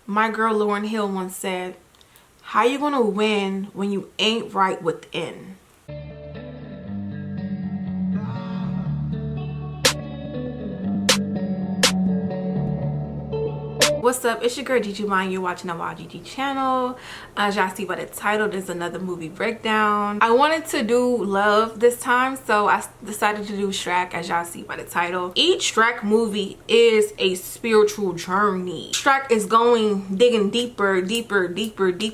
My girl Lauryn Hill once said, "How you gonna win when you ain't right within?" What's up? It's your girl gege-ma. You're watching the YGG channel. As y'all see by the title, there's another movie breakdown. I wanted to do Love this time, so I decided to do Shrek, as y'all see by the title. Each Shrek movie is a spiritual journey. Shrek is digging deeper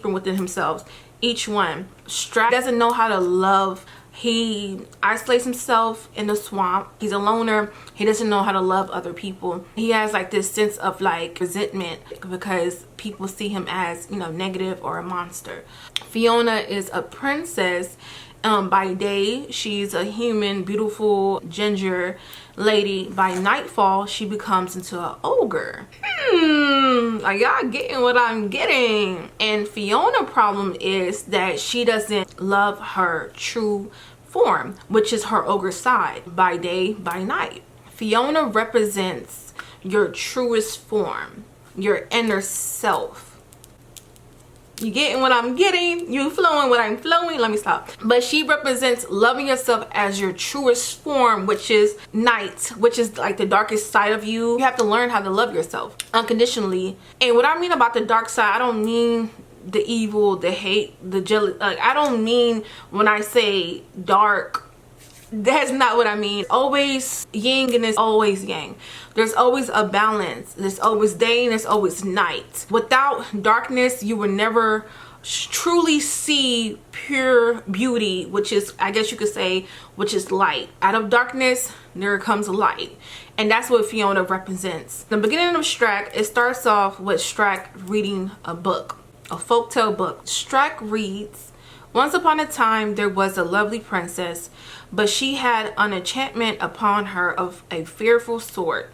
within himself. Each one. Shrek doesn't know how to love. He isolates himself in the swamp. He's a loner. He doesn't know how to love other people. He has like this sense of like resentment because people see him as, you know, negative or a monster. Fiona is a princess. By day, she's a human, beautiful ginger lady. By nightfall, she becomes into an ogre. Are y'all getting what I'm getting? And Fiona's problem is that she doesn't love her true form, which is her ogre side, by day, by night. Fiona represents your truest form, your inner self. You getting what I'm getting? You flowing what I'm flowing? Let me stop. But she represents loving yourself as your truest form, which is night, which is like the darkest side of you. You have to learn how to love yourself unconditionally. And what I mean about the dark side, I don't mean the evil, the hate, the jealous. Like, I don't mean when I say dark. That's not what I mean. Always yin and there's always yang. There's always a balance. There's always day and there's always night. Without darkness, you will never truly see pure beauty, which is, I guess you could say, which is light. Out of darkness, there comes light. And that's what Fiona represents. The beginning of Shrek, it starts off with Shrek reading a book, a folktale book. Shrek reads, "Once upon a time, there was a lovely princess, but she had an enchantment upon her of a fearful sort,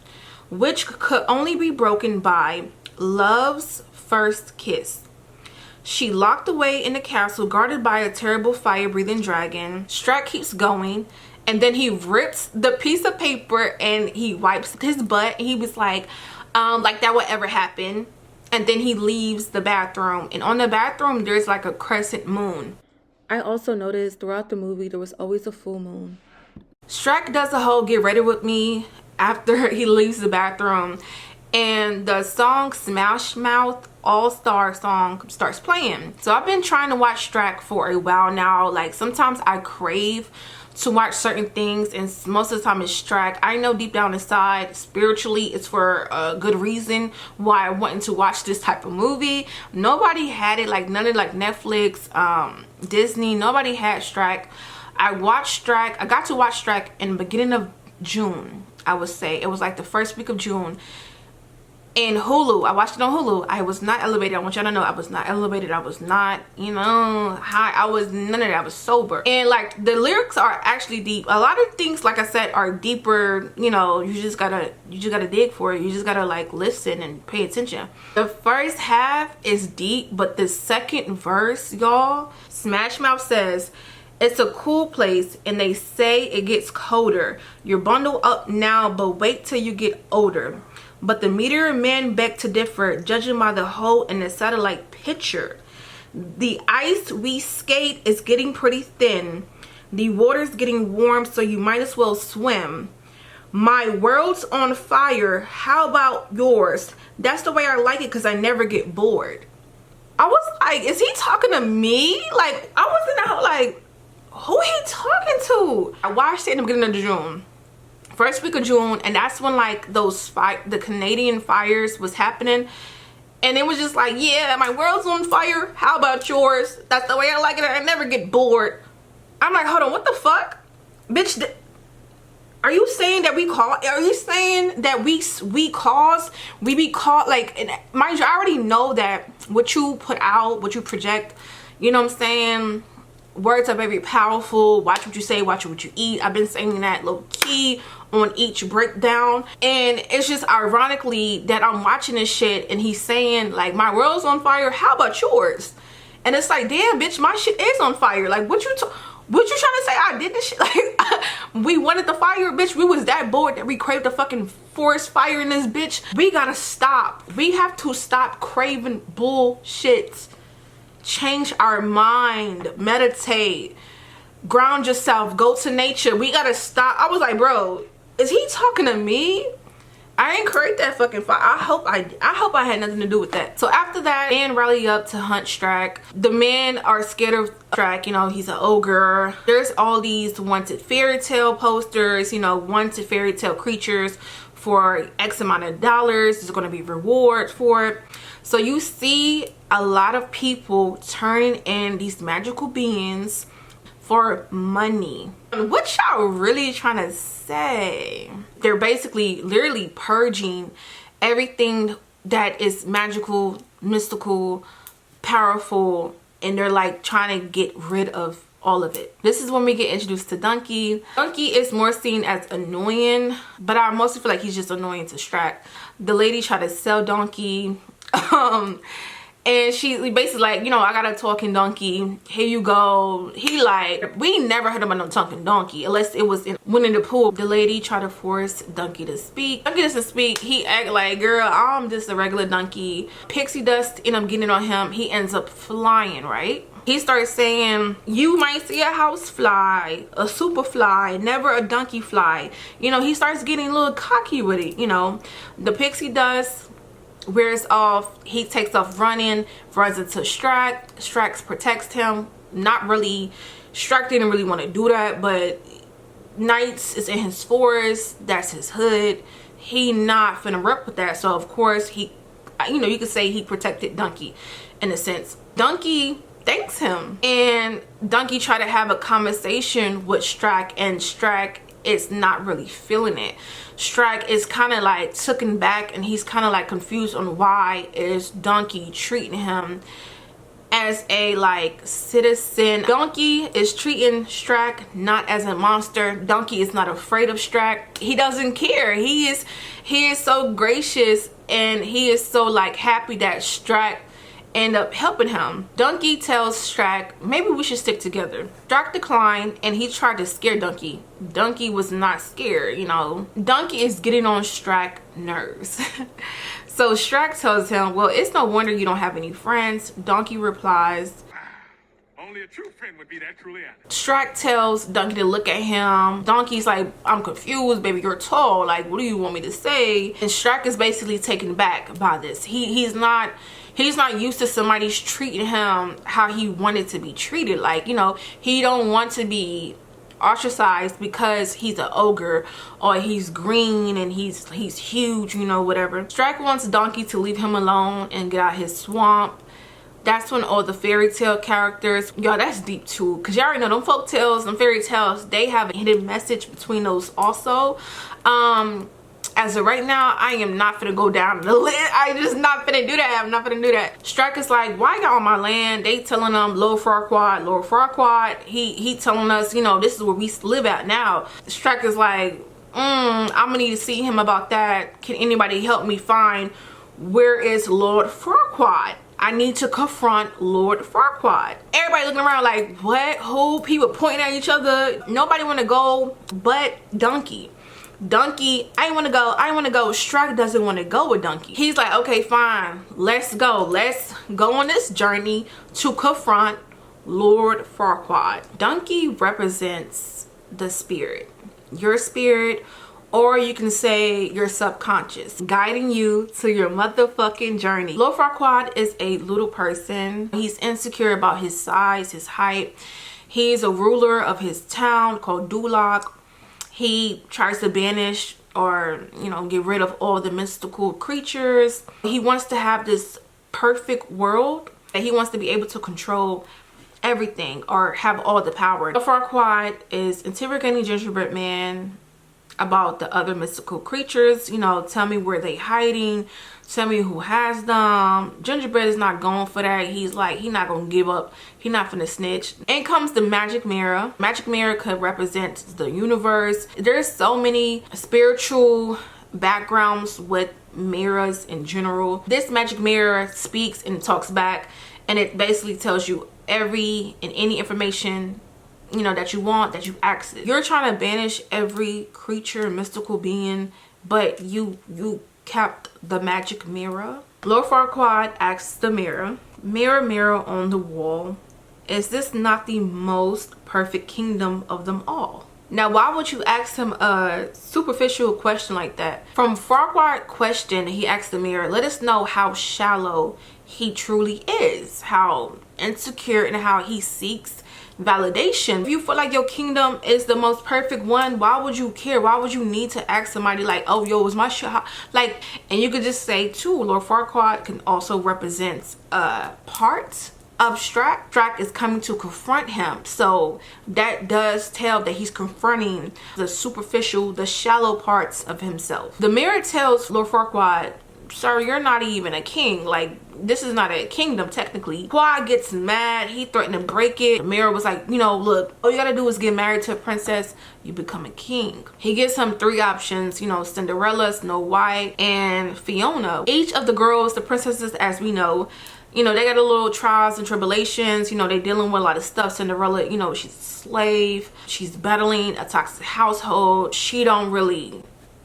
which could only be broken by love's first kiss. She locked away in the castle, guarded by a terrible fire-breathing dragon." Shrek keeps going, and then he rips the piece of paper and he wipes his butt. He was like that would ever happen. And then he leaves the bathroom, and on the bathroom there's like a crescent moon. I also noticed throughout the movie there was always a full moon. Shrek does the whole "get ready with me" after he leaves the bathroom, and the song Smash Mouth All-Star song starts playing. So I've been trying to watch Shrek for a while now. Like, sometimes I crave to watch certain things, and most of the time it's Shrek. I know deep down inside, spiritually, it's for a good reason why I wanted to watch this type of movie. Nobody had it, like none of like Netflix, Disney, nobody had Shrek. I watched Shrek. I got to watch Shrek in the beginning of June. I would say it was like the first week of June. In Hulu, I watched it on Hulu. I was not elevated. I want y'all to know I was not elevated. I was not, you know, high. I was none of that. I was sober. And like, the lyrics are actually deep. A lot of things, like I said, are deeper. You know, you just gotta dig for it. You just gotta like listen and pay attention. The first half is deep, but the second verse, y'all, Smash Mouth says, "It's a cool place and they say it gets colder. You're bundled up now, but wait till you get older. But the meteor men beg to differ, judging by the hole in the satellite picture. The ice we skate is getting pretty thin. The water's getting warm, so you might as well swim. My world's on fire. How about yours? That's the way I like it because I never get bored." I was like, is he talking to me? Like, I wasn't out like, who he talking to? I watched it in the beginning of June. First week of June, and that's when like the Canadian fires was happening, and it was just like, yeah, my world's on fire, how about yours? That's the way I like it, I never get bored. I'm like, hold on, what the fuck, bitch? Are you saying that we call? Are you saying that we be caught? Like, and mind you, I already know that what you put out, what you project, you know what I'm saying, words are very powerful. Watch what you say, watch what you eat. I've been saying that low key on each breakdown, and it's just ironically that I'm watching this shit and he's saying like, my world's on fire, how about yours? And it's like, damn bitch, my shit is on fire. Like, what you trying to say? I did this shit? Like, We wanted the fire, bitch. We was that bored that we craved the fucking forest fire in this bitch. We gotta stop. We have to stop craving bullshit. Change our mind. Meditate. Ground yourself. Go to nature. We gotta stop. I was like, bro, is he talking to me? I ain't create that fucking fire. I hope I had nothing to do with that. So after that, men rally up to hunt Shrek. The men are scared of Shrek. You know, he's an ogre. There's all these wanted fairy tale posters, you know, wanted fairy tale creatures for X amount of dollars. There's going to be rewards for it. So you see a lot of people turning in these magical beings for money. What y'all really trying to say? They're basically literally purging everything that is magical, mystical, powerful, and they're like trying to get rid of all of it. This is when we get introduced to Donkey. Donkey is more seen as annoying, but I mostly feel like he's just annoying to Shrek. The lady tried to sell Donkey. And she basically like, you know, I got a talking donkey. Here you go. He like, we never heard about no talking donkey unless it was in Winnie the Pooh. The lady tried to force Donkey to speak. Donkey doesn't speak. He act like, girl, I'm just a regular donkey. Pixie dust end up getting on him. He ends up flying, right? He starts saying, you might see a house fly, a super fly, never a donkey fly. You know, he starts getting a little cocky with it, you know. The pixie dust wears off. He takes off running, runs into Shrek. Shrek protects him. Not really, Shrek didn't really want to do that, but Knights is in his forest. That's his hood. He not finna rep with that. So of course he, you know, you could say he protected Donkey in a sense. Donkey thanks him, and Donkey tried to have a conversation with Shrek, and Shrek is not really feeling it. Shrek is kind of like taken back, and he's kind of like confused on why is Donkey treating him as a like citizen. Donkey is treating Shrek not as a monster. Donkey is not afraid of Shrek. He doesn't care. He is so gracious, and he is so like happy that Shrek end up helping him. Donkey tells Shrek, maybe we should stick together. Shrek declined, and he tried to scare Donkey. Donkey was not scared, you know. Donkey is getting on Shrek's nerves. So Shrek tells him, well, it's no wonder you don't have any friends. Donkey replies, only a true friend would be that truly honest. Shrek tells Donkey to look at him. Donkey's like, I'm confused, baby, you're tall. Like, what do you want me to say? And Shrek is basically taken back by this. He's not used to somebody's treating him how he wanted to be treated. Like, you know, he don't want to be ostracized because he's an ogre or he's green and he's huge, you know, whatever. Shrek wants Donkey to leave him alone and get out his swamp. That's when all the fairy tale characters, y'all, that's deep too, because y'all already know them folk tales, them fairy tales, they have a hidden message between those also. As of right now, I am not finna go down the list. I just not finna do that. I'm not finna do that. Shrek is like, why y'all on my land? They telling them Lord Farquaad, Lord Farquaad. He telling us, you know, this is where we live at now. Shrek is like, I'm gonna need to see him about that. Can anybody help me find where is Lord Farquaad? I need to confront Lord Farquaad. Everybody looking around like, what? Who? People pointing at each other. Nobody want to go but Donkey. Donkey, I want to go. Shrek doesn't want to go with Donkey. He's like, okay, fine. Let's go. Let's go on this journey to confront Lord Farquaad. Donkey represents the spirit. Your spirit, or you can say your subconscious, guiding you to your motherfucking journey. Lord Farquaad is a little person. He's insecure about his size, his height. He's a ruler of his town called Duloc. He tries to banish or, you know, get rid of all the mystical creatures. He wants to have this perfect world, and he wants to be able to control everything or have all the power. Lord Farquaad is interrogating Gingerbread Man about the other mystical creatures. You know, tell me where they hiding, tell me who has them. Gingerbread is not going for that. He's like, he not gonna give up, he not finna snitch. And comes the magic mirror. Magic mirror could represent the universe. There's so many spiritual backgrounds with mirrors in general. This magic mirror speaks and talks back, and it basically tells you every and any information you know, that you want, that you ask it. You're trying to banish every creature, mystical being, but you kept the magic mirror. Lord Farquaad asks the mirror, mirror, mirror on the wall, is this not the most perfect kingdom of them all? Now, why would you ask him a superficial question like that? From Farquaad's question, he asked the mirror, let us know how shallow he truly is, how insecure, and how he seeks validation. If you feel like your kingdom is the most perfect one, why would you care? Why would you need to ask somebody like, oh, yo, is my shit like? And you could just say too, Lord Farquaad can also represent parts of Shrek. Shrek is coming to confront him, so that does tell that he's confronting the superficial, the shallow parts of himself. The mirror tells Lord Farquaad, sir, you're not even a king. Like, this is not a kingdom technically. Quad gets mad, he threatened to break it. The mirror was like, you know, look, all you gotta do is get married to a princess, you become a king. He gives him 3 options, you know, Cinderella, Snow White, and Fiona. Each of the girls, the princesses, as we know, you know, they got a little trials and tribulations. You know, they dealing with a lot of stuff. Cinderella, you know, she's a slave, she's battling a toxic household, she don't really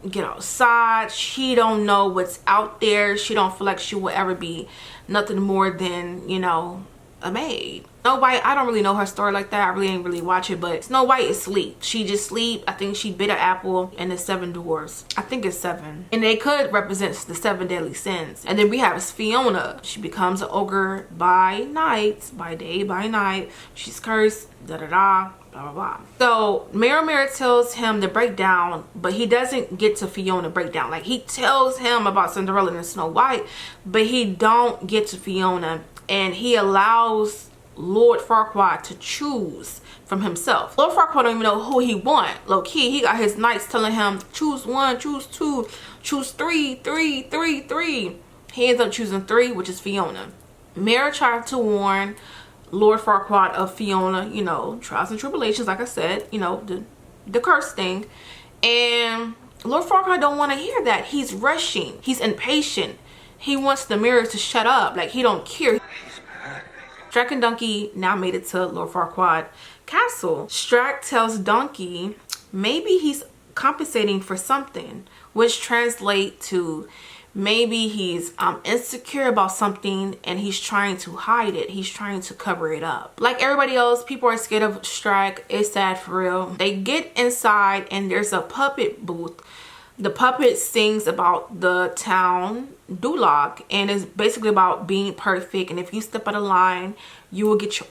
get outside, she don't know what's out there, she don't feel like she will ever be nothing more than, you know, a maid. Snow White, I don't really know her story like that, I really ain't really watch it, but Snow White is sleep. She just sleep. I think she bit an apple and the 7 dwarfs. I think it's 7. And they could represent the 7 deadly sins. And then we have Fiona. She becomes an ogre by night, by day, by night. She's cursed, da-da-da, blah, blah, blah. So Mirror tells him to break down, but he doesn't get to Fiona breakdown. Like, he tells him about Cinderella and Snow White, but he don't get to Fiona. And he allows Lord Farquaad to choose from himself. Lord Farquaad don't even know who he want. Low key, he got his knights telling him, choose 1, choose 2, choose 3, 3, 3, 3. He ends up choosing 3, which is Fiona. Mirror tried to warn Lord Farquaad of Fiona, you know, trials and tribulations, like I said, you know, the curse thing. And Lord Farquaad don't want to hear that. He's rushing. He's impatient. He wants the mirror to shut up. Like, he don't care. Shrek and Donkey now made it to Lord Farquaad castle. Shrek tells Donkey maybe he's compensating for something, which translate to maybe he's insecure about something and he's trying to hide it. He's trying to cover it up. Like everybody else, people are scared of Shrek. It's sad for real. They get inside and there's a puppet booth. The puppet sings about the town Duloc, and it's basically about being perfect, and if you step out of line you will get your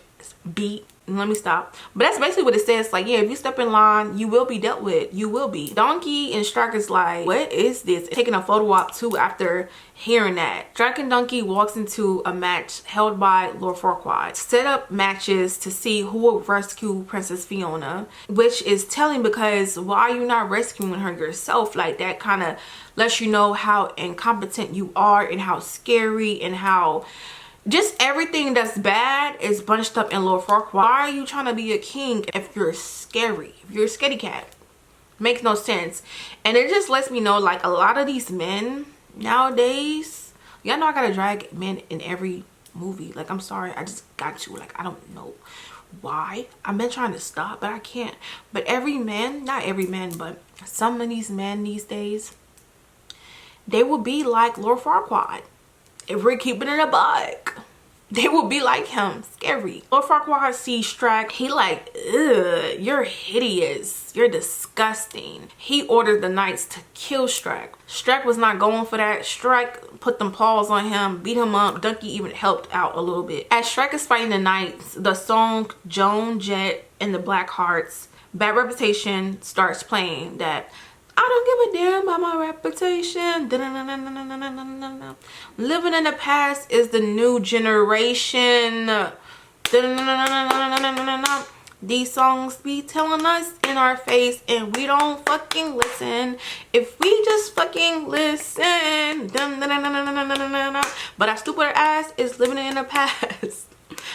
beat. Let me stop. But that's basically what it says. Like, yeah, if you step in line you will be dealt with. You will be. Donkey and Shrek is like, what is this? Taking a photo op too after hearing that. Shrek and Donkey walks into a match held by Lord Farquaad. Set up matches to see who will rescue Princess Fiona, which is telling because why are you not rescuing her yourself? Like, that kind of lets you know how incompetent you are and how scary and how just everything that's bad is bunched up in Lord Farquaad. Why are you trying to be a king if you're scary? If you're a scaredy cat. Makes no sense. And it just lets me know, like, a lot of these men nowadays, y'all know I gotta drag men in every movie. Like, I'm sorry, I just got to. Like, I don't know why. I've been trying to stop, but I can't. But every man, not every man, but some of these men these days, they will be like Lord Farquaad. If we're keeping it a buck, they will be like him. Scary. Lord Farquaad sees Shrek. He like, ugh, you're hideous. You're disgusting. He ordered the knights to kill Shrek. Shrek was not going for that. Shrek put them paws on him, beat him up. Donkey even helped out a little bit. As Shrek is fighting the knights, the song Joan Jett and the Black Hearts, Bad Reputation, starts playing. That I don't give a damn about my reputation. Living in the past is the new generation. These songs be telling us in our face and we don't fucking listen. If we just fucking listen. But our stupid ass is living in the past.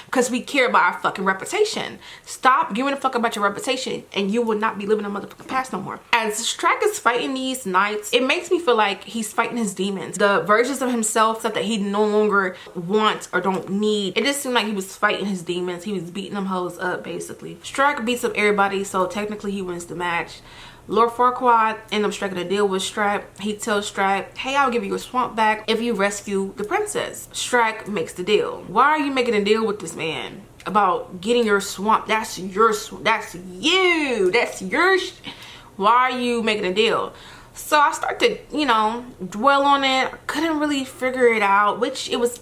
because we care about our fucking reputation. Stop giving a fuck about your reputation and you will not be living a motherfucking past no more. As Shrek is fighting these knights, it makes me feel like he's fighting his demons, the versions of himself, stuff that he no longer wants or don't need. It just seemed like he was fighting his demons. He was beating them hoes up basically. Shrek beats up everybody, so technically he wins the match. Lord Farquaad ends up striking a deal with Shrek. He tells Shrek, hey, I'll give you your swamp back if you rescue the princess. Shrek makes the deal. Why are you making a deal with this man about getting your swamp? That's your that's you. That's your why are you making a deal? So I start to, you know, dwell on it. I couldn't really figure it out, which it was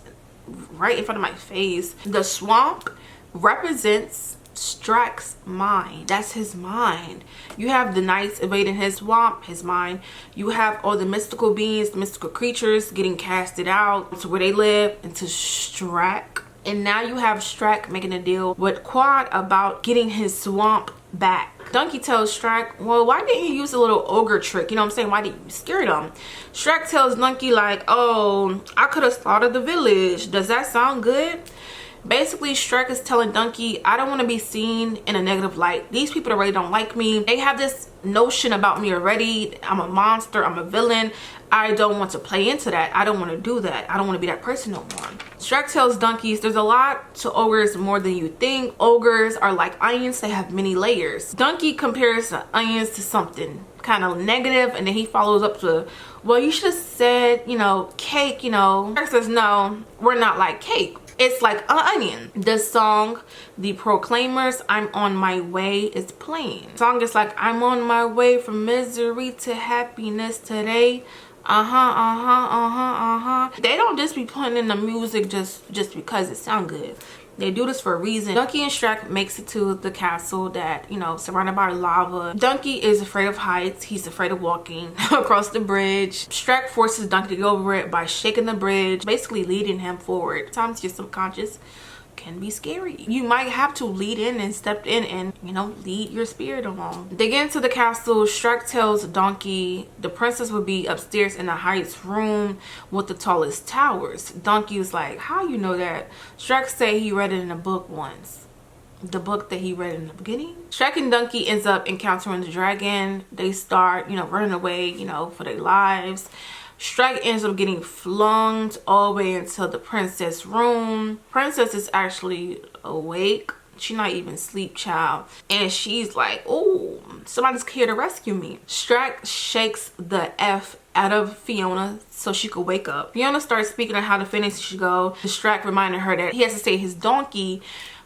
right in front of my face. The swamp represents Shrek's mind. That's his mind. You have the knights invading his swamp, his mind. You have all the mystical beings, the mystical creatures getting casted out to where they live, into Shrek. And now you have Shrek making a deal with Quad about getting his swamp back. Donkey tells Shrek, well, why didn't you use a little ogre trick? You know what I'm saying? Why didn't you scare him? Shrek tells Donkey like, oh, I could have slaughtered the village. Does that sound good? Basically, Shrek is telling Donkey, I don't want to be seen in a negative light. These people already don't like me. They have this notion about me already. I'm a monster. I'm a villain. I don't want to play into that. I don't want to do that. I don't want to be that person no more. Shrek tells Donkeys, there's a lot to ogres more than you think. Ogres are like onions. They have many layers. Donkey compares the onions to something kind of negative, and then he follows up to, well, you should have said, you know, cake, you know. Shrek says, no, we're not like cake. It's like an onion. The song, The Proclaimers, I'm on my way, is playing. The song is like, I'm on my way from misery to happiness today. They don't just be putting in the music just because it sounds good. They do this for a reason. Donkey and Shrek makes it to the castle that, you know, surrounded by lava. Donkey is afraid of heights. He's afraid of walking across the bridge. Shrek forces Donkey to go over it by shaking the bridge, basically leading him forward. Sometimes your subconscious can be scary. You might have to lead in and step in and, you know, lead your spirit along. They get into the castle. Shrek tells Donkey the princess would be upstairs in the heights room with the tallest towers. Donkey was like, how you know that? Shrek say he read it in a book once. The book that he read in the beginning. Shrek and Donkey ends up encountering the dragon. They start, you know, running away, you know, for their lives. Shrek ends up getting flung all the way into the princess room. Princess is actually awake. She's not even asleep, child. And she's like, oh, somebody's here to rescue me. Shrek shakes the F out of Fiona so she could wake up. Fiona starts speaking on how the finish should go. Shrek reminded her that he has to save his donkey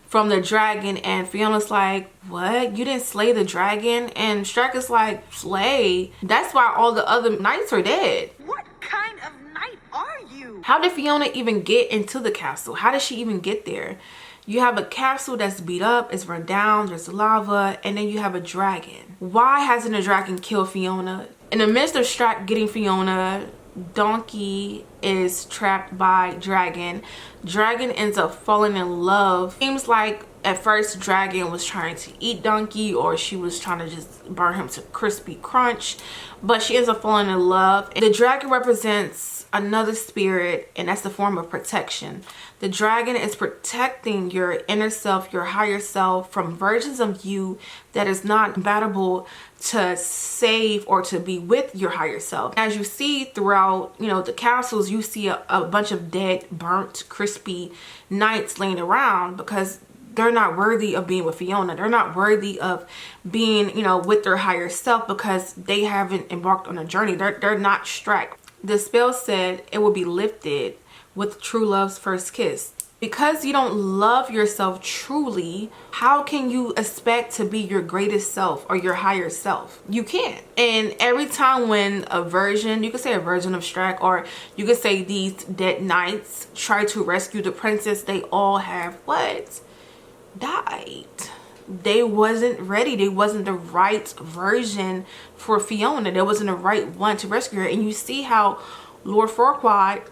from the dragon, and Fiona's like, what? You didn't slay the dragon? And Shrek is like, slay? That's why all the other knights are dead. What kind of knight are you? How did Fiona even get into the castle? How did she even get there? You have a castle that's beat up, it's run down, there's lava, and then you have a dragon. Why hasn't a dragon killed Fiona? In the midst of Shrek getting Fiona, Donkey is trapped by Dragon. Dragon ends up falling in love. Seems like at first Dragon was trying to eat Donkey, or she was trying to just burn him to crispy crunch, but she ends up falling in love. The dragon represents another spirit, and that's the form of protection. The dragon is protecting your inner self, your higher self, from versions of you that is not compatible to save or to be with your higher self. As you see throughout, you know, the castles, you see a bunch of dead, burnt, crispy knights laying around because they're not worthy of being with Fiona. They're not worthy of being, you know, with their higher self because they haven't embarked on a journey. They're not Shrek. The spell said it will be lifted with true love's first kiss. Because you don't love yourself truly, how can you expect to be your greatest self or your higher self? You can't. And every time when a version, you could say a version of Shrek, or you could say these dead knights try to rescue the princess, they all have what? Died. They wasn't ready. They wasn't the right version for Fiona. There wasn't the right one to rescue her. And you see how Lord Farquaad,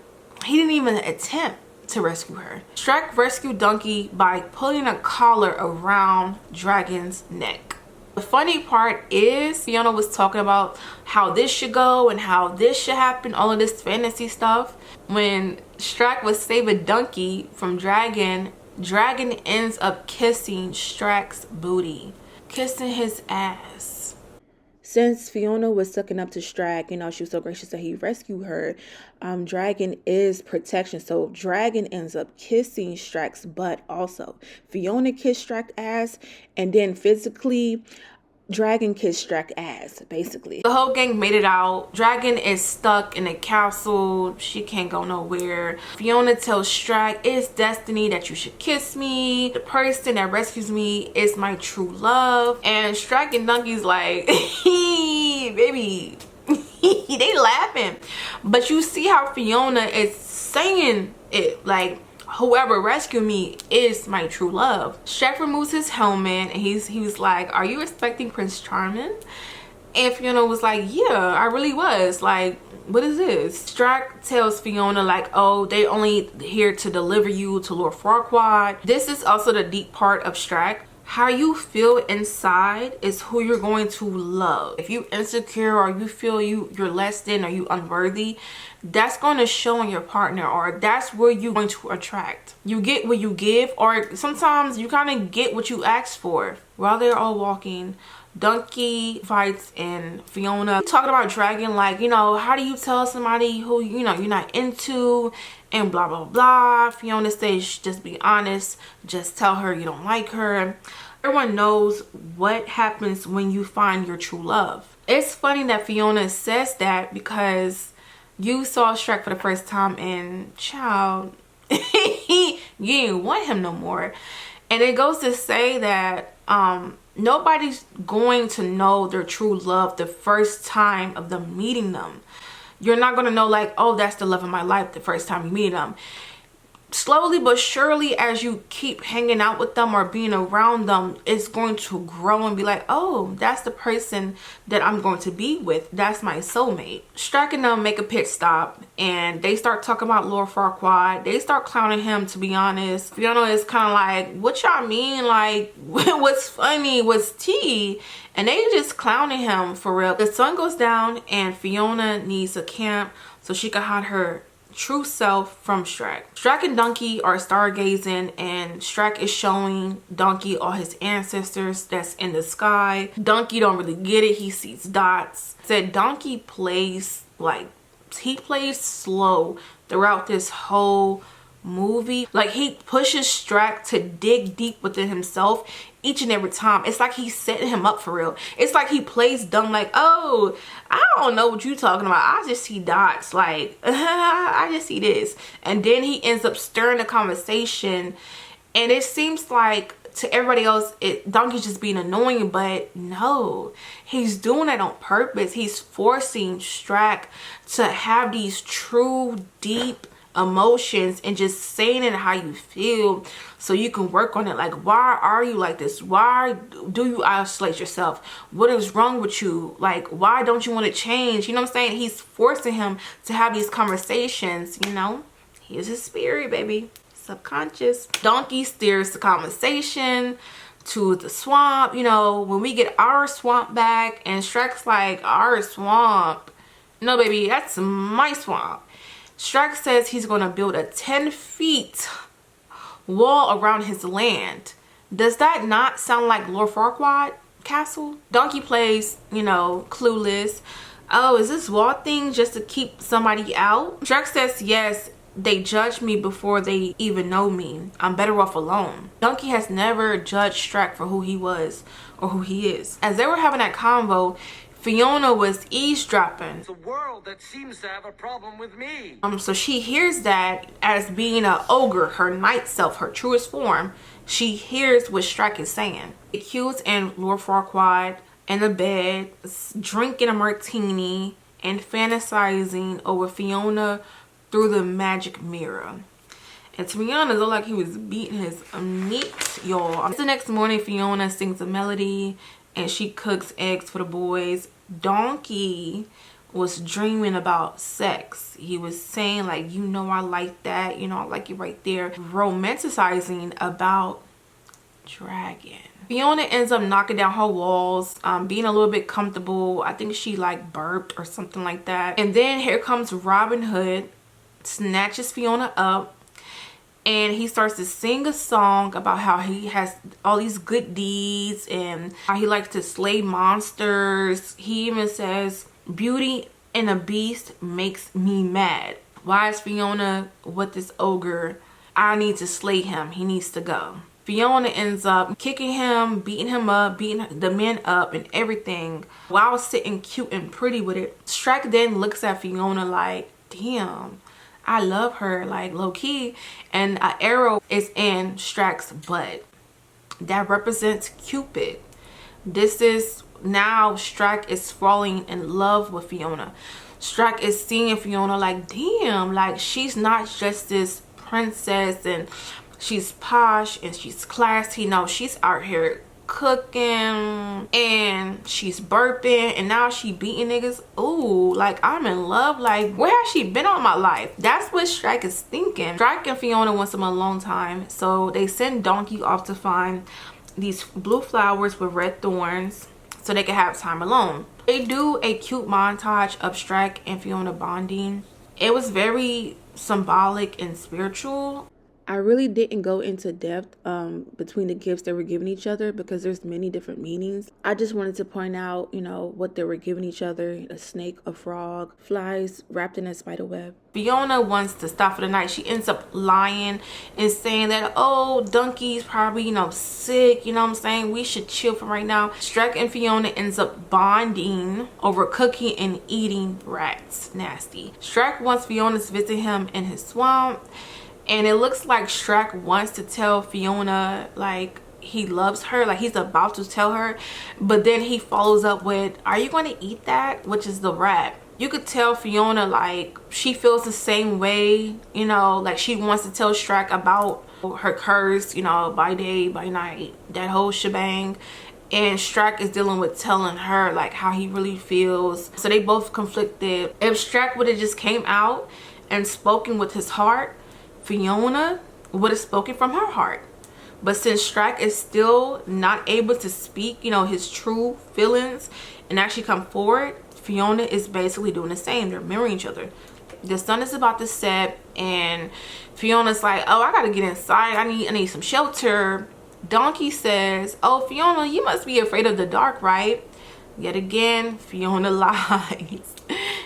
he didn't even attempt to rescue her. Shrek rescued Donkey by pulling a collar around Dragon's neck. The funny part is Fiona was talking about how this should go and how this should happen, all of this fantasy stuff. When Shrek was saving Donkey from Dragon, Dragon ends up kissing Shrek's booty, kissing his ass. Since Fiona was sucking up to Shrek, you know, she was so gracious that he rescued her. Dragon is protection. So Dragon ends up kissing Shrek's butt also. Fiona kissed Shrek's ass, and then physically Dragon kissed Shrek ass, basically. The whole gang made it out. Dragon is stuck in a castle. She can't go nowhere. Fiona tells Shrek, it's destiny that you should kiss me. The person that rescues me is my true love. And Shrek and Donkey's like, baby, they laughing. But you see how Fiona is saying it, like, whoever rescued me is my true love. Shrek removes his helmet and he was like, are you expecting Prince Charming? And Fiona was like, yeah, I really was. Like, what is this? Shrek tells Fiona like, oh, they only here to deliver you to Lord Farquaad. This is also the deep part of Shrek. How you feel inside is who you're going to love. If you're insecure or you feel you're less than or you unworthy, that's going to show in your partner, or that's where you're going to attract. You get what you give, or sometimes you kind of get what you ask for. While they're all walking, Donkey fights and Fiona talking about Dragon, like, you know, how do you tell somebody who, you know, you're not into, and blah blah blah. Fiona says, just be honest, just tell her you don't like her. Everyone knows what happens when you find your true love. It's funny that Fiona says that because you saw Shrek for the first time and child, you didn't want him no more. And it goes to say that nobody's going to know their true love the first time of them meeting them. You're not going to know like, oh, that's the love of my life the first time you meet them. Slowly but surely, as you keep hanging out with them or being around them, it's going to grow and be like, oh, that's the person that I'm going to be with. That's my soulmate. Shrek and them make a pit stop and they start talking about Lord Farquaad. They start clowning him, to be honest. Fiona is kind of like, what y'all mean? Like, what's funny? What's tea? And they just clowning him for real. The sun goes down and Fiona needs a camp so she can hide her true self from Shrek. Shrek and Donkey are stargazing and Shrek is showing Donkey all his ancestors that's in the sky. Donkey don't really get it. He sees dots. Said Donkey plays like, he plays slow throughout this whole movie. Like, he pushes Shrek to dig deep within himself each and every time. It's like he's setting him up for real. It's like he plays dumb, like, oh, I don't know what you're talking about. I just see dots. Like, I just see this. And then he ends up stirring the conversation. And it seems like to everybody else, Donkey's just being annoying, but no, he's doing it on purpose. He's forcing Shrek to have these true, deep emotions and just saying it how you feel so you can work on it. Like, why are you like this? Why do you isolate yourself? What is wrong with you? Like, why don't you want to change? You know what I'm saying? He's forcing him to have these conversations, you know? He is his spirit, baby. Subconscious. Donkey steers the conversation to the swamp. You know, when we get our swamp back, and Shrek's like, our swamp? No, baby, that's my swamp. Shrek says he's going to build a 10 feet wall around his land. Does that not sound like Lord Farquaad castle? Donkey plays, you know, clueless. Oh, is this wall thing just to keep somebody out? Shrek says yes, they judge me before they even know me. I'm better off alone. Donkey has never judged Shrek for who he was or who he is. As they were having that convo, Fiona was eavesdropping. It's a world that seems to have a problem with me. So she hears that as being an ogre, her night self, her truest form. She hears what Shrek is saying. Accused and Lord Farquaad in the bed, drinking a martini and fantasizing over Fiona through the magic mirror. And to be honest, it looked like he was beating his meat, y'all. The next morning, Fiona sings a melody and she cooks eggs for the boys. Donkey was dreaming about sex. He was saying like, you know, I like that. You know, I like you right there. Romanticizing about Dragon. Fiona ends up knocking down her walls, being a little bit comfortable. I think she like burped or something like that. And then here comes Robin Hood, snatches Fiona up. and he starts to sing a song about how he has all these good deeds and how he likes to slay monsters. He even says, "Beauty and a beast makes me mad. Why is Fiona with this ogre? I need to slay him. He needs to go." Fiona ends up kicking him, beating him up, beating the men up and everything while sitting cute and pretty with it. Shrek then looks at Fiona like, damn, I love her, like low key. And an arrow is in Shrek's butt. That represents Cupid. This is now Shrek is falling in love with Fiona. Shrek is seeing Fiona like, damn, like she's not just this princess and she's posh and she's classy. No, she's out here cooking and she's burping and now she beating niggas. Ooh, like I'm in love. Like where has she been all my life? That's what Shrek is thinking. Shrek and Fiona want some alone time, so they send Donkey off to find these blue flowers with red thorns so they can have time alone. They do a cute montage of Shrek and Fiona bonding. It was very symbolic and spiritual. I really didn't go into depth between the gifts they were giving each other because there's many different meanings. I just wanted to point out, you know, what they were giving each other. A snake, a frog, flies wrapped in a spider web. Fiona wants to stop for the night. She ends up lying and saying that, oh, Donkey's probably, you know, sick. You know what I'm saying? We should chill for right now. Shrek and Fiona ends up bonding over cooking and eating rats. Nasty. Shrek wants Fiona to visit him in his swamp. And it looks like Shrek wants to tell Fiona like he loves her, like he's about to tell her, but then he follows up with, "Are you going to eat that?" which is the rat. You could tell Fiona like she feels the same way, you know, like she wants to tell Shrek about her curse, you know, by day, by night, that whole shebang. And Shrek is dealing with telling her like how he really feels. So they both conflicted. If Shrek would have just came out and spoken with his heart, Fiona would have spoken from her heart. But since Shrek is still not able to speak, you know, his true feelings and actually come forward, Fiona is basically doing the same. They're mirroring each other. The sun is about to set and Fiona's like, oh, I gotta get inside. I need some shelter. Donkey says, oh, Fiona, you must be afraid of the dark, right? Yet again, Fiona lies.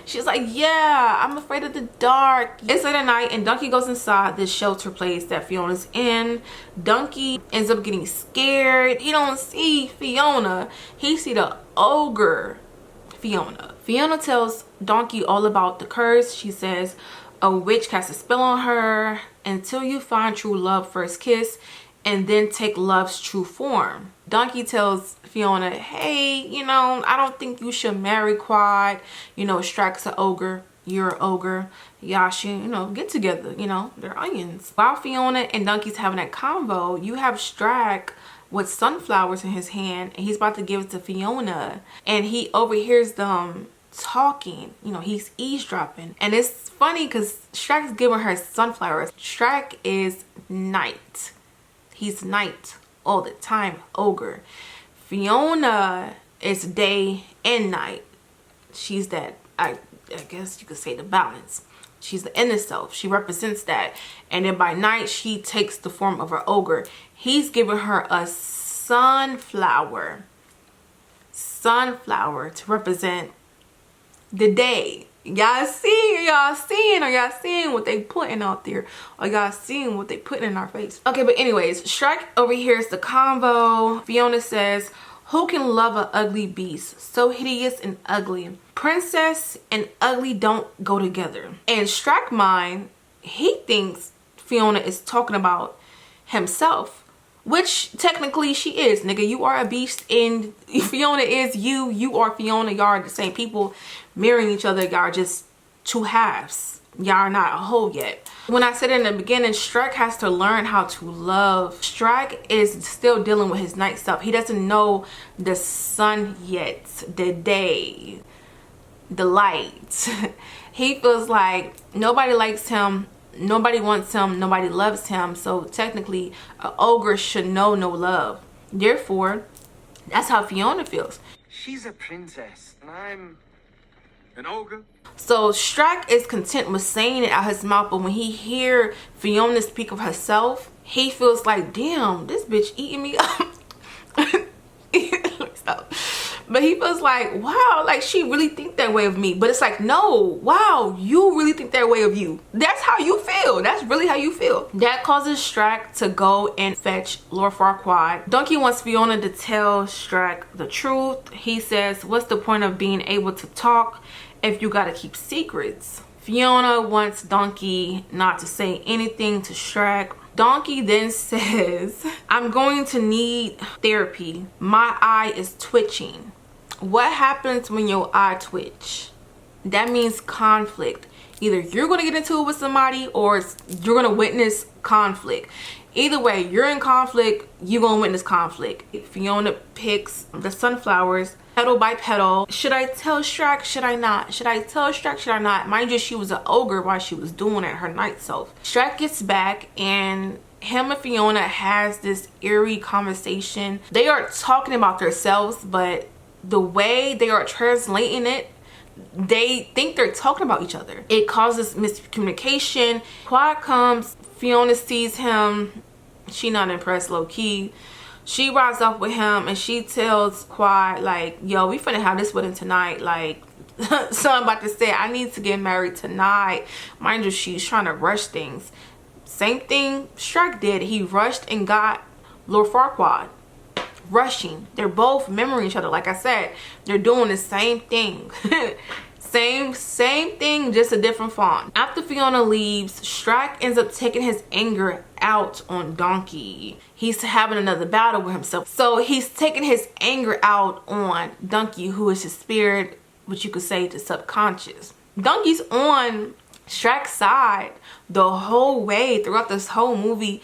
She's like, yeah, I'm afraid of the dark. It's late at night and Donkey goes inside this shelter place that Fiona's in. Donkey ends up getting scared. He don't see Fiona. He see the ogre Fiona. Fiona tells Donkey all about the curse. She says a witch casts a spell on her until you find true love first kiss and then take love's true form. Donkey tells Fiona, hey, you know, I don't think you should marry Quad. You know, Shrek's an ogre. You're an ogre. Y'all should, you know, get together. You know, they're onions. While Fiona and Donkey's having that convo, you have Shrek with sunflowers in his hand and he's about to give it to Fiona. And he overhears them talking. You know, he's eavesdropping. And it's funny because Shrek's giving her sunflowers. Shrek is night. He's night all the time, ogre. Fiona is day and night. She's that, I guess you could say, the balance. She's the inner self. She represents that. And then by night, she takes the form of her ogre. He's giving her a sunflower. Sunflower to represent the day. Y'all seeing what they putting out there, or y'all seeing what they putting in our face? Okay, but anyways, Shrek overhears the convo. Fiona says, who can love an ugly beast so hideous and ugly? Princess and ugly don't go together. And Shrek mind, he thinks Fiona is talking about himself, which technically she is. Nigga, you are a beast and Fiona is you. You are Fiona. Y'all are the same people mirroring each other. Y'all are just two halves. Y'all are not a whole yet. When I said in the beginning, Shrek has to learn how to love. Shrek is still dealing with his night self. He doesn't know the sun yet, the day, the light. He feels like nobody likes him. Nobody wants him, nobody loves him, so technically an ogre should know no love. Therefore, that's how Fiona feels. She's a princess, and I'm An ogre? So Shrek is content with saying it out his mouth, but when he hear Fiona speak of herself, he feels like, damn, this bitch eating me up. But he feels like, wow, like she really think that way of me. But it's like, no, wow, you really think that way of you. That's how you feel. That's really how you feel. That causes Shrek to go and fetch Lord Farquaad. Donkey wants Fiona to tell Shrek the truth. He says, what's the point of being able to talk if you gotta keep secrets? Fiona wants Donkey not to say anything to Shrek. Donkey then says, I'm going to need therapy. My eye is twitching. What happens when your eye twitch? That means conflict. Either you're going to get into it with somebody or you're going to witness conflict. Either way, you're in conflict, you're going to witness conflict. Fiona picks the sunflowers petal by petal. Should I tell Shrek? Should I not? Should I tell Shrek? Should I not? Mind you, she was an ogre while she was doing it, her night self. Shrek gets back and him and Fiona has this eerie conversation. They are talking about themselves, but the way they are translating it, they think they're talking about each other. It causes miscommunication. Quad comes, Fiona sees him. She not impressed, low-key. She rides up with him and she tells Quad, like, yo, we finna have this wedding tonight. Like, so I'm about to say, I need to get married tonight. Mind you, she's trying to rush things. Same thing Shrek did. He rushed and got Lord Farquaad. Rushing. They're both mirroring each other. Like I said, they're doing the same thing. same thing, just a different font. After Fiona leaves, Shrek ends up taking his anger out on Donkey. He's having another battle with himself. So he's taking his anger out on Donkey, who is his spirit, which you could say the subconscious. Donkey's on Shrek's side the whole way throughout this whole movie,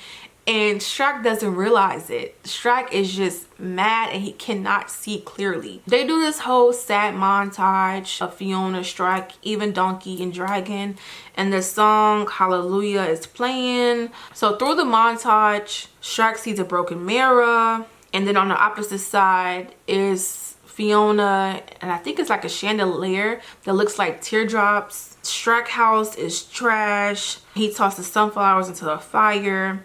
and Shrek doesn't realize it. Shrek is just mad and he cannot see clearly. They do this whole sad montage of Fiona, Shrek, even Donkey and Dragon, and the song Hallelujah is playing. So through the montage, Shrek sees a broken mirror, and then on the opposite side is Fiona, and I think it's like a chandelier that looks like teardrops. Shrek house is trash. He tosses sunflowers into a fire.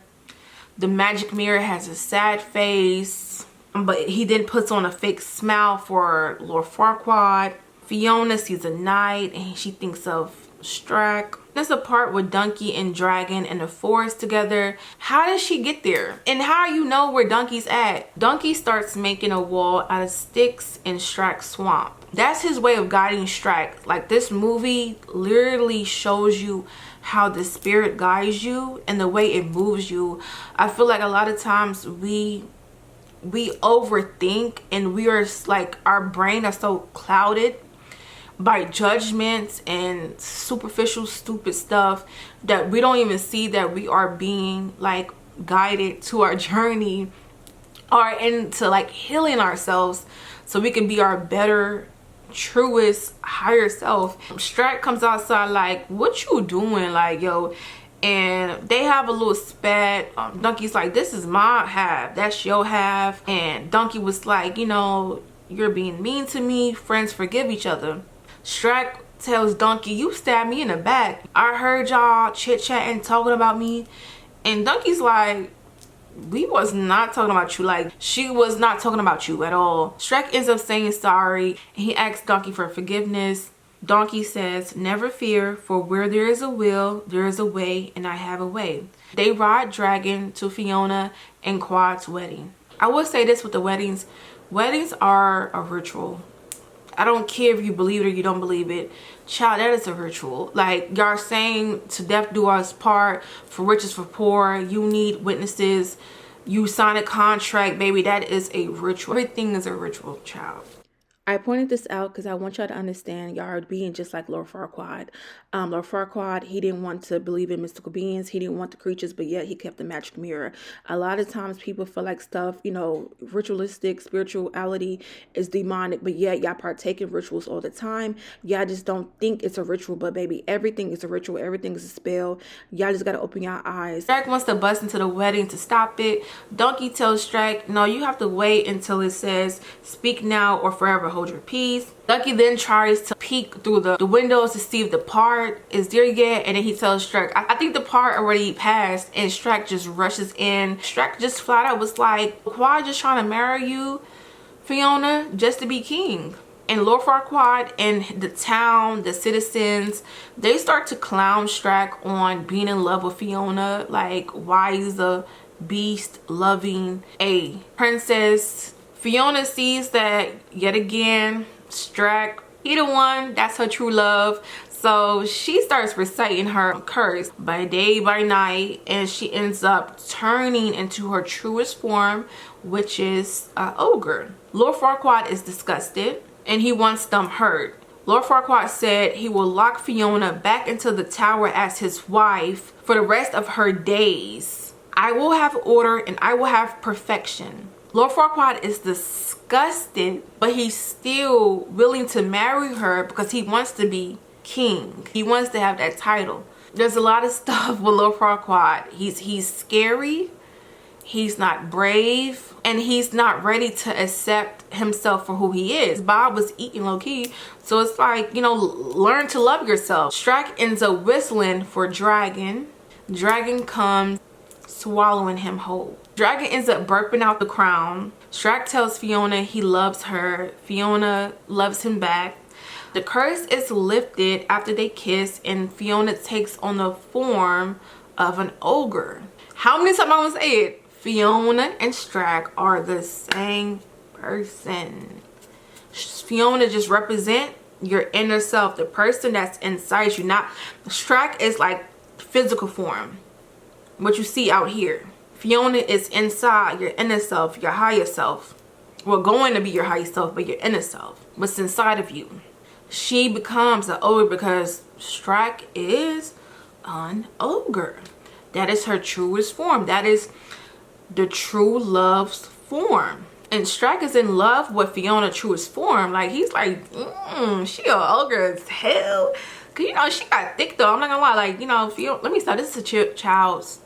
The magic mirror has a sad face, but he then puts on a fake smile for Lord Farquaad. Fiona sees a knight and she thinks of Shrek. There's a part with Donkey and Dragon in the forest together. How does she get there? And how you know where Donkey's at? Donkey starts making a wall out of sticks in Shrek's swamp. That's his way of guiding Shrek. Like, this movie literally shows you how the spirit guides you and the way it moves you. I feel like a lot of times we overthink, and we are like, our brain is so clouded by judgments and superficial stupid stuff that we don't even see that we are being like guided to our journey or into like healing ourselves so we can be our better, truest, higher self. Shrek comes outside like, what you doing? Like, yo. And they have a little spat. Donkey's like, this is my half, that's your half. And Donkey was like, you know, you're being mean to me, friends forgive each other. Shrek tells Donkey, you stabbed me in the back. I heard y'all chit-chatting, talking about me. And Donkey's like, we was not talking about you. Like, she was not talking about you at all. Shrek ends up saying sorry, and he asks Donkey for forgiveness. Donkey says, never fear, for where there is a will, there is a way, and I have a way. They ride Dragon to Fiona and Quad's wedding. I will say this with the weddings. Weddings are a ritual. I don't care if you believe it or you don't believe it. Child, that is a ritual. Like, y'all saying to death do us part, for riches for poor. You need witnesses. You sign a contract, baby. That is a ritual. Everything is a ritual, child. I pointed this out because I want y'all to understand y'all are being just like Lord Farquaad. Lord Farquaad, he didn't want to believe in mystical beings. He didn't want the creatures, but yet he kept the magic mirror. A lot of times people feel like stuff, you know, ritualistic, spirituality is demonic, but yet y'all partake in rituals all the time. Y'all just don't think it's a ritual, but baby, everything is a ritual. Everything is a spell. Y'all just got to open your eyes. Shrek wants to bust into the wedding to stop it. Donkey tells Shrek, no, you have to wait until it says, speak now or forever hold your peace. Lucky then tries to peek through the windows to see if the part is there yet, and then he tells Shrek, I think the part already passed, and Shrek just rushes in. Shrek just flat out was like, why just trying to marry you, Fiona, just to be king? And Lord Farquaad and the town, the citizens, they start to clown Shrek on being in love with Fiona. Like, why is a beast loving a princess? Fiona sees that yet again, Shrek, he the one, that's her true love. So she starts reciting her curse by day, by night, and she ends up turning into her truest form, which is an ogre. Lord Farquaad is disgusted, and he wants them hurt. Lord Farquaad said he will lock Fiona back into the tower as his wife for the rest of her days. I will have order and I will have perfection. Lord Farquaad is disgusted, but he's still willing to marry her because he wants to be king. He wants to have that title. There's a lot of stuff with Lord Farquaad. He's scary. He's not brave, and he's not ready to accept himself for who he is. Bob was eating low-key, so it's like, you know, learn to love yourself. Shrek ends up whistling for Dragon. Dragon comes swallowing him whole. Dragon ends up burping out the crown. Shrek tells Fiona he loves her. Fiona loves him back. The curse is lifted after they kiss, and Fiona takes on the form of an ogre. How many times I'm gonna say it? Fiona and Shrek are the same person. Fiona just represent your inner self, the person that's inside you. Not Shrek is like physical form, what you see out here. Fiona is inside, your inner self, your higher self. Well, going to be your higher self, but your inner self, what's inside of you. She becomes an ogre because Shrek is an ogre. That is her truest form. That is the true love's form. And Shrek is in love with Fiona's truest form. Like, he's like, she a ogre as hell. Cause you know, she got thick though. I'm not gonna lie. Like, you know, Fiona, let me stop. This is a child's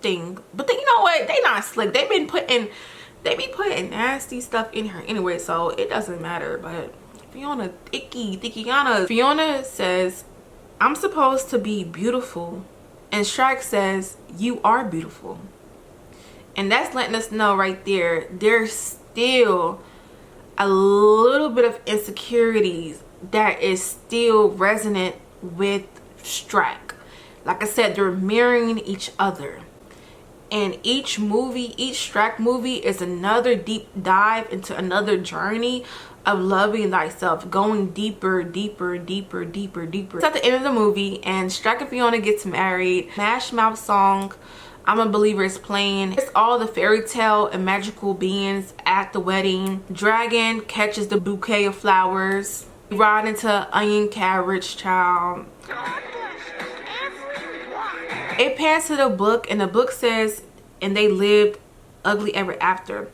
thing. But then, you know what? They not slick. They be putting nasty stuff in her anyway. So it doesn't matter. But Fiona, thickiana. Fiona says, I'm supposed to be beautiful. And Shrek says, you are beautiful. And that's letting us know right there, there's still a little bit of insecurities that is still resonant with Shrek. Like I said, they're mirroring each other. And each movie, each Shrek movie is another deep dive into another journey of loving thyself, going deeper, deeper, deeper, deeper, deeper. It's at the end of the movie, and Shrek and Fiona gets married. Smash Mouth song, I'm a Believer, is playing. It's all the fairy tale and magical beings at the wedding. Dragon catches the bouquet of flowers. We ride into onion carriage, child. God bless everyone. It pans to the book, and the book says, and they lived ugly ever after.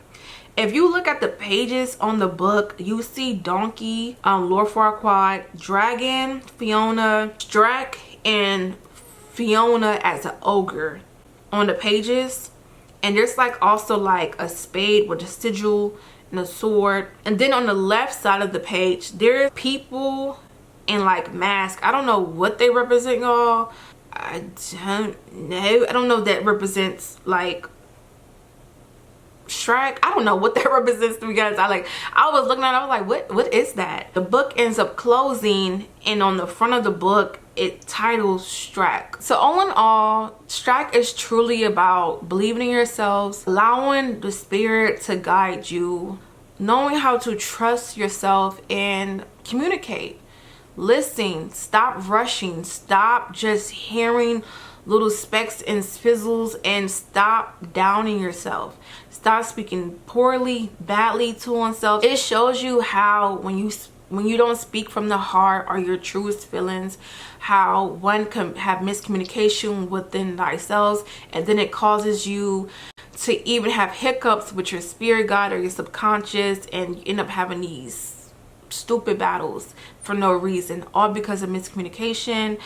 If you look at the pages on the book, you see Donkey, Lord Farquaad, Dragon, Fiona, Shrek, and Fiona as an ogre on the pages. And there's like also like a spade with a sigil and a sword. And then on the left side of the page, there's people in like masks. I don't know what they represent, y'all. I don't know if that represents like Shrek. I don't know what that represents to me, guys. I was looking at it, I was like, what is that? The book ends up closing, and on the front of the book it titles Shrek. So all in all, Shrek is truly about believing in yourselves, allowing the spirit to guide you, knowing how to trust yourself and communicate. Listen, stop rushing, stop just hearing little specks and fizzles, and stop downing yourself. Stop speaking poorly, badly to oneself. It shows you how when you don't speak from the heart or your truest feelings, how one can have miscommunication within thyself, and then it causes you to even have hiccups with your spirit guide or your subconscious, and you end up having these stupid battles for no reason, all because of miscommunication.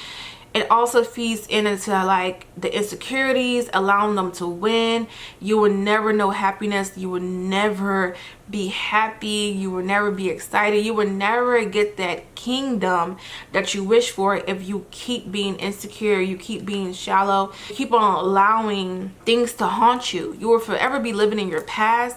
It also feeds into like the insecurities, allowing them to win. You will never know happiness. You will never be happy. You will never be excited. You will never get that kingdom that you wish for if you keep being insecure. You keep being shallow. You keep on allowing things to haunt you. You will forever be living in your past,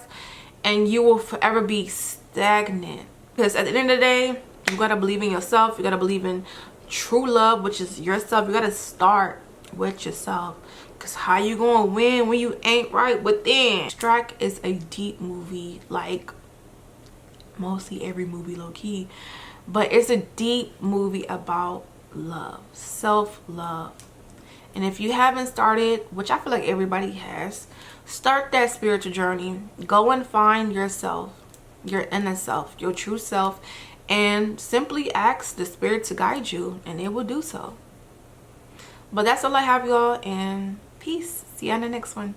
and you will forever be stagnant. Because at the end of the day, you gotta believe in yourself. You gotta believe in true love, which is yourself. You gotta start with yourself, because how you gonna win when you ain't right within? Shrek is a deep movie, like mostly every movie, low-key, but it's a deep movie about love, self-love. And if you haven't started, which I feel like everybody has, start that spiritual journey. Go and find yourself, your inner self, your true self, and simply ask the spirit to guide you, and it will do so. But that's all I have, y'all, and peace. See you on the next one.